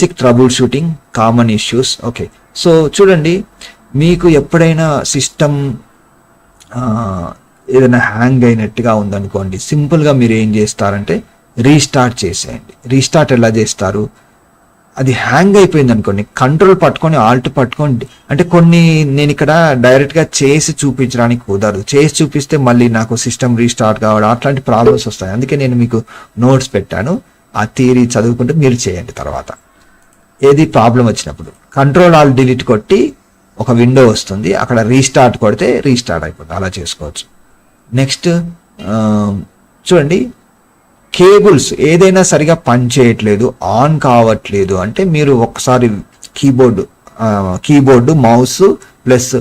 Basic trouble shooting common issues. Okay, so చూడండి, మీకు ఎప్పుడైనా సిస్టమ్ ఏదైనా హ్యాంగ్ అయినట్టుగా ఉందనుకోండి, సింపుల్గా మీరు ఏం చేస్తారంటే రీస్టార్ట్ చేసేయండి. రీస్టార్ట్ ఎలా చేస్తారు? అది హ్యాంగ్ అయిపోయింది అనుకోండి, కంట్రోల్ పట్టుకొని ఆల్ట్ పట్టుకొని, అంటే కొన్ని నేను ఇక్కడ డైరెక్ట్గా చేసి చూపించడానికి కుదరదు. చేసి చూపిస్తే మళ్ళీ నాకు సిస్టమ్ రీస్టార్ట్ కావడం అట్లాంటి ప్రాబ్లమ్స్ వస్తాయి. అందుకే నేను మీకు నోట్స్ పెట్టాను, ఆ థియరీ చదువుకుంటే మీరు చేయండి. తర్వాత ఏది ప్రాబ్లం వచ్చినప్పుడు కంట్రోల్ ఆల్ డిలీట్ కొట్టి ఒక విండో వస్తుంది, అక్కడ రీస్టార్ట్ కొడితే రీస్టార్ట్ అయిపోతుంది. అలా చేసుకోవచ్చు. నెక్స్ట్ చూడండి, కేబుల్స్ ఏదైనా సరిగా పని చేయట్లేదు, ఆన్ కావట్లేదు అంటే మీరు ఒకసారి కీబోర్డు మౌస్ ప్లస్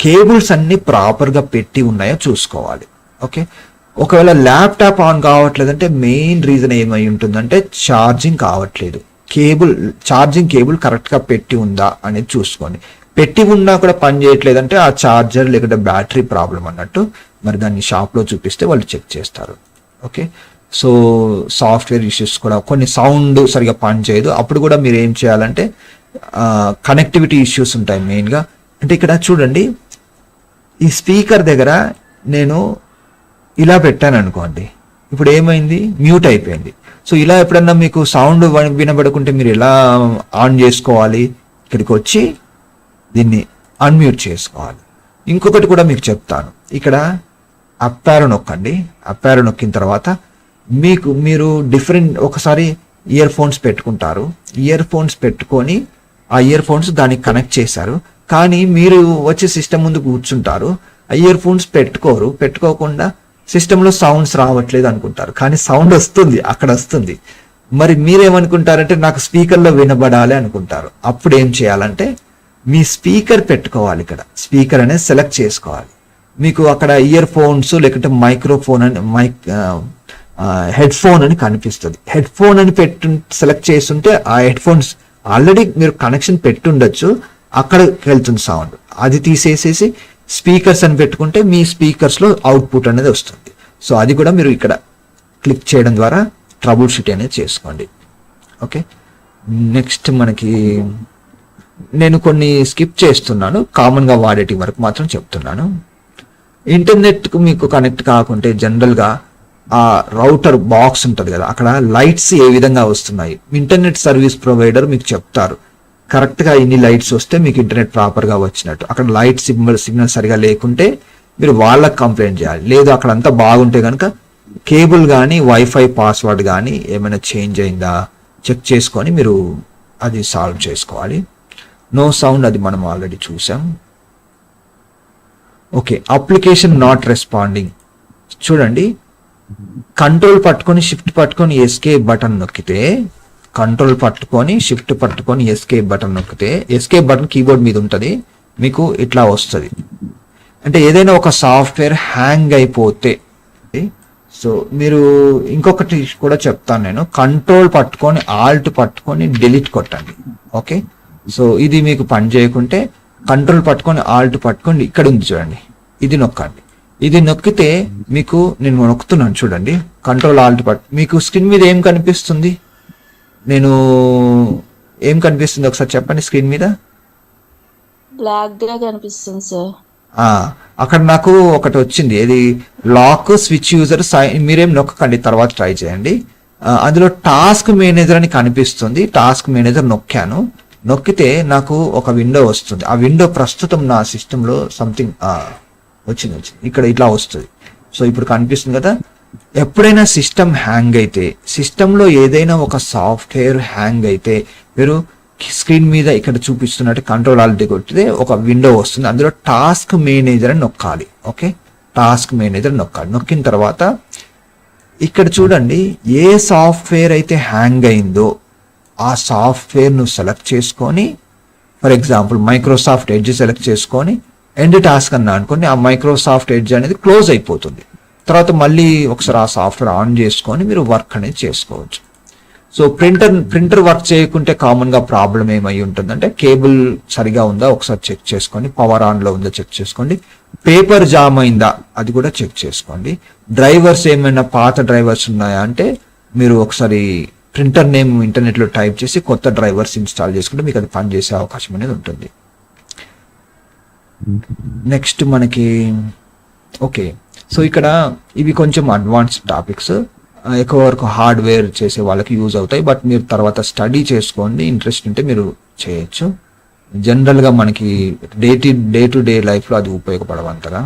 కేబుల్స్ అన్ని ప్రాపర్గా పెట్టి ఉన్నాయో చూసుకోవాలి. ఓకే, ఒకవేళ ల్యాప్టాప్ ఆన్ కావట్లేదు అంటే మెయిన్ రీజన్ ఏమై ఉంటుందంటే ఛార్జింగ్ కావట్లేదు. ఛార్జింగ్ కేబుల్ కరెక్ట్గా పెట్టి ఉందా అనేది చూసుకోండి. పెట్టి ఉన్నా కూడా పని చేయట్లేదంటే ఆ ఛార్జర్ లేకుంటే బ్యాటరీ ప్రాబ్లం అన్నట్టు. మరి దాన్ని షాప్లో చూపిస్తే వాళ్ళు చెక్ చేస్తారు. ఓకే, సో సాఫ్ట్వేర్ ఇష్యూస్ కూడా, కొన్ని సౌండ్ సరిగా పని చేయదు, అప్పుడు కూడా మీరు ఏం చేయాలంటే కనెక్టివిటీ ఇష్యూస్ ఉంటాయి మెయిన్గా. అంటే ఇక్కడ చూడండి, ఈ స్పీకర్ దగ్గర నేను ఇలా పెట్టాను అనుకోండి, ఇప్పుడు ఏమైంది, మ్యూట్ అయిపోయింది. సో ఇలా ఎప్పుడన్నా మీకు సౌండ్ వినబడుకుంటే మీరు ఎలా ఆన్ చేసుకోవాలి? ఇక్కడికి వచ్చి దీన్ని అన్మ్యూట్ చేసుకోవాలి. ఇంకొకటి కూడా మీకు చెప్తాను, ఇక్కడ అప్ యారో నొక్కండి. అప్ యారో నొక్కిన తర్వాత మీరు డిఫరెంట్ ఒకసారి ఇయర్ ఫోన్స్ పెట్టుకుంటారు. ఇయర్ ఫోన్స్ పెట్టుకొని ఆ ఇయర్ ఫోన్స్ దానికి కనెక్ట్ చేశారు, కానీ మీరు వచ్చి సిస్టమ్ ముందు కూర్చుంటారు. ఆ ఇయర్ ఫోన్స్ పెట్టుకోకుండా సిస్టంలో సౌండ్స్ రావట్లేదు అనుకుంటారు, కానీ సౌండ్ వస్తుంది, అక్కడ వస్తుంది. మరి మీరేమనుకుంటారంటే నాకు స్పీకర్లో వినబడాలి అనుకుంటారు. అప్పుడు ఏం చేయాలంటే మీ స్పీకర్ పెట్టుకోవాలి. ఇక్కడ స్పీకర్ అనేది సెలెక్ట్ చేసుకోవాలి. మీకు అక్కడ ఇయర్ ఫోన్స్ లేకుంటే మైక్రోఫోన్ అని హెడ్ ఫోన్ అని కనిపిస్తుంది. హెడ్ ఫోన్ అని సెలెక్ట్ చేస్తుంటే ఆ హెడ్ ఫోన్స్ ఆల్రెడీ మీరు కనెక్షన్ పెట్టుండొచ్చు, అక్కడికి వెళ్తుంది సౌండ్. అది తీసేసేసి స్పీకర్స్ అని పెట్టుకుంటే మీ స్పీకర్స్లో అవుట్పుట్ అనేది వస్తుంది. సో అది కూడా మీరు ఇక్కడ క్లిక్ చేయడం ద్వారా ట్రబుల్ షూట్ అనేది చేసుకోండి. ఓకే, నెక్స్ట్ మనకి నేను కొన్ని స్కిప్ చేస్తున్నాను, కామన్గా వాడేటి వరకు మాత్రం చెప్తున్నాను. ఇంటర్నెట్కు మీకు కనెక్ట్ కాకుంటే జనరల్గా ఆ రౌటర్ బాక్స్ ఉంటుంది కదా, అక్కడ లైట్స్ ఏ విధంగా వస్తున్నాయి ఇంటర్నెట్ సర్వీస్ ప్రొవైడర్ మీకు చెప్తారు. కరెక్ట్గా ఇన్ని లైట్స్ వస్తే మీకు ఇంటర్నెట్ ప్రాపర్గా వచ్చినట్టు. అక్కడ లైట్ సిగ్నల్ సరిగా లేకుంటే మీరు వాళ్ళకి కంప్లైంట్ చేయాలి. లేదు అక్కడ అంతా బాగుంటే కనుక కేబుల్ కానీ వైఫై పాస్వర్డ్ కానీ ఏమైనా చేంజ్ అయిందా చెక్ చేసుకొని మీరు అది సాల్వ్ చేసుకోవాలి. నో సౌండ్ అది మనం ఆల్రెడీ చూసాం. Okay, application not responding. చూడండి, కంట్రోల్ పట్టుకొని షిఫ్ట్ పట్టుకొని ఎస్కేప్ బటన్ నొక్కితే, కంట్రోల్ పట్టుకొని షిఫ్ట్ పట్టుకొని ఎస్కేప్ బటన్ నొక్కితే, ఎస్కేప్ బటన్ కీబోర్డ్ మీద ఉంటుంది, మీకు ఇట్లా వస్తుంది. అంటే ఏదైనా ఒక సాఫ్ట్వేర్ హ్యాంగ్ అయిపోతే, సో మీరు ఇంకొకటి కూడా చెప్తాను నేను, కంట్రోల్ పట్టుకొని ఆల్ట్ పట్టుకొని డిలీట్ కొట్టండి. ఓకే, సో ఇది మీకు పని చేయకుంటే కంట్రోల్ పట్టుకొని ఆల్ట్ పట్టుకొని ఇక్కడ ఉంది చూడండి, ఇది నొక్కండి. ఇది నొక్కితే మీకు, నేను నొక్కుతున్నాను చూడండి, కంట్రోల్ ఆల్ట్ మీకు స్క్రీన్ మీద ఏం కనిపిస్తుంది? ఏం కనిపిస్తుంది ఒకసారి చెప్పండి. స్క్రీన్ మీద బ్లాక్ గా కనిపిస్తుంది సార్. అక్కడ నాకు ఒకటి వచ్చింది, ఏది లాక్ స్విచ్ యూజర్ మీరేం నొక్కకండి, తర్వాత ట్రై చేయండి. అందులో టాస్క్ మేనేజర్ అని కనిపిస్తుంది. టాస్క్ మేనేజర్ నొక్కాను, నొక్కితే నాకు ఒక విండో వస్తుంది. ఆ విండో ప్రస్తుతం నా సిస్టంలో సంథింగ్ వచ్చింది, ఇక్కడ ఇట్లా వస్తుంది. సో ఇప్పుడు కనిపిస్తుంది కదా. ఎప్పుడైనా సిస్టమ్ హ్యాంగ్ అయితే, సిస్టంలో ఏదైనా ఒక సాఫ్ట్వేర్ హ్యాంగ్ అయితే మీరు స్క్రీన్ మీద ఇక్కడ చూపిస్తున్నట్టు కంట్రోల్ ఆల్ట్ కొట్టితే ఒక విండో వస్తుంది, అందులో టాస్క్ మేనేజర్ అని నొక్కాలి. ఓకే, టాస్క్ మేనేజర్ నొక్కాలి. నొక్కిన తర్వాత ఇక్కడ చూడండి, ఏ సాఫ్ట్వేర్ అయితే హ్యాంగ్ అయిందో ఆ సాఫ్ట్వేర్ను సెలెక్ట్ చేసుకొని, for example Microsoft edge select చేసుకొని ఎండ్ టాస్క్ అన్నా అనుకోండి, ఆ మైక్రోసాఫ్ట్ ఎడ్జ్ అనేది క్లోజ్ అయిపోతుంది. తర్వాత మళ్ళీ ఒకసారి ఆ సాఫ్ట్వేర్ ఆన్ చేసుకొని మీరు వర్క్ అనేది చేసుకోవచ్చు. సో ప్రింటర్ వర్క్ చేయకుంటే కామన్గా ప్రాబ్లం ఏమై ఉంటుందంటే, కేబుల్ సరిగా ఉందా ఒకసారి చెక్ చేసుకోండి, పవర్ ఆన్లో ఉందా చెక్ చేసుకోండి, పేపర్ జామ్ అయిందా అది కూడా చెక్ చేసుకోండి, డ్రైవర్స్ ఏమైనా పాత డ్రైవర్స్ ఉన్నాయా అంటే మీరు ఒకసారి ప్రింటర్ నేమ్ ఇంటర్నెట్లో టైప్ చేసి కొత్త డ్రైవర్స్ ఇన్స్టాల్ చేసుకుంటే మీకు అది పనిచేసే అవకాశం అనేది ఉంటుంది. నెక్స్ట్ మనకి ఓకే, సో ఇక్కడ ఇవి కొంచెం అడ్వాన్స్డ్ టాపిక్స్, ఎక్కువ వరకు హార్డ్వేర్ చేసే వాళ్ళకి యూజ్ అవుతాయి. బట్ మీరు తర్వాత స్టడీ చేసుకోండి, ఇంట్రెస్ట్ ఉంటే మీరు చేయొచ్చు. జనరల్గా మనకి డే టు డే లైఫ్లో అది ఉపయోగపడవంతగా.